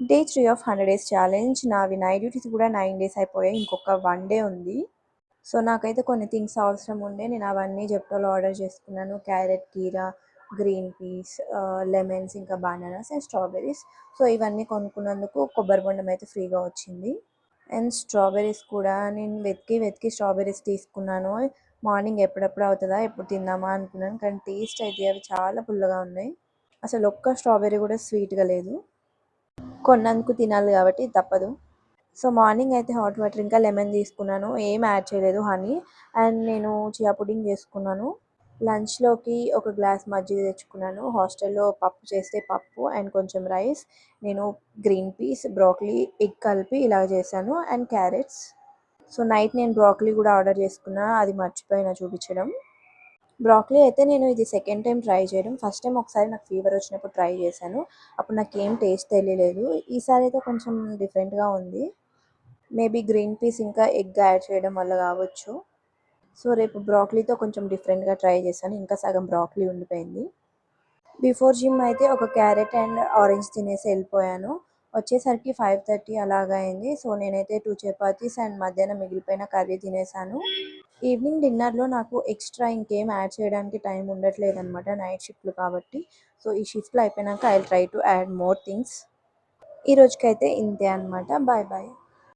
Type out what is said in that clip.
Day 3 of 100 days challenge. నావి night duties కూడా 9 days అయిపోయాయి. ఇంకొక 1 డే ఉంది. సో నాకైతే కొన్ని థింగ్స్ అవసరం ఉండే. నేను అవన్నీ జెప్టోలో ఆర్డర్ చేసుకున్నాను. క్యారెట్, కీరా, గ్రీన్ పీస్, లెమన్స్, ఇంకా బనానాస్ అండ్ స్ట్రాబెర్రీస్. సో ఇవన్నీ కొనుక్కున్నందుకు కొబ్బరి బొండం అయితే ఫ్రీగా వచ్చింది. అండ్ స్ట్రాబెర్రీస్ కూడా నేను వెతికి వెతికి స్ట్రాబెర్రీస్ తీసుకున్నాను. మార్నింగ్ ఎప్పుడెప్పుడు అవుతుందా, ఎప్పుడు తిందామా అనుకున్నాను. కానీ టేస్ట్ అయితే అవి చాలా పుల్లగా ఉన్నాయి. అసలు ఒక్క స్ట్రాబెర్రీ కూడా స్వీట్గా లేదు. కొన్నందుకు తినాలి కాబట్టి తప్పదు. సో మార్నింగ్ అయితే హాట్ వాటర్ ఇంకా లెమన్ తీసుకున్నాను. ఏం యాడ్ చేయలేదు, హనీ. అండ్ నేను చియా పుడింగ్ చేసుకున్నాను. లంచ్లోకి ఒక గ్లాస్ మజ్జిగ తెచ్చుకున్నాను. హాస్టల్లో పప్పు చేస్తే పప్పు అండ్ కొంచెం రైస్. నేను గ్రీన్ పీస్, బ్రోకలీ, ఎగ్ కలిపి ఇలా చేశాను అండ్ క్యారెట్స్. సో నైట్ నేను బ్రోకలీ కూడా ఆర్డర్ చేసుకున్నా, అది మర్చిపోయినా చూపించడం. బ్రోకలీ అయితే నేను ఇది సెకండ్ టైం ట్రై చేయడం. ఫస్ట్ టైం ఒకసారి నాకు ఫీవర్ వచ్చినప్పుడు ట్రై చేశాను. అప్పుడు నాకు ఏం టేస్ట్ తెలియలేదు. ఈసారి అయితే కొంచెం డిఫరెంట్గా ఉంది. మేబీ గ్రీన్ పీస్ ఇంకా ఎగ్ యాడ్ చేయడం వల్ల కావచ్చు. సో రేపు బ్రోకలీతో కొంచెం డిఫరెంట్గా ట్రై చేశాను. ఇంకా సగం బ్రోకలీ ఉండిపోయింది. బిఫోర్ జిమ్ అయితే ఒక క్యారెట్ అండ్ ఆరెంజ్ తినేసి వెళ్ళిపోయాను. వచ్చేసరికి 5:30 అలాగా అయింది. సో నేనైతే 2 చపాతీస్ అండ్ మధ్యాహ్నం మిగిలిపోయిన కర్రీ తినేసాను. ఈవినింగ్ డిన్నర్లో నాకు ఎక్స్ట్రా ఇంకేం యాడ్ చేయడానికి టైం ఉండట్లేదన్నమాట, నైట్ షిఫ్ట్లు కాబట్టి. సో ఈ షిఫ్ట్లు అయిపోయినాక I will try to add more things. ఈ రోజుకైతే ఇంతే అనమాట. Bye bye.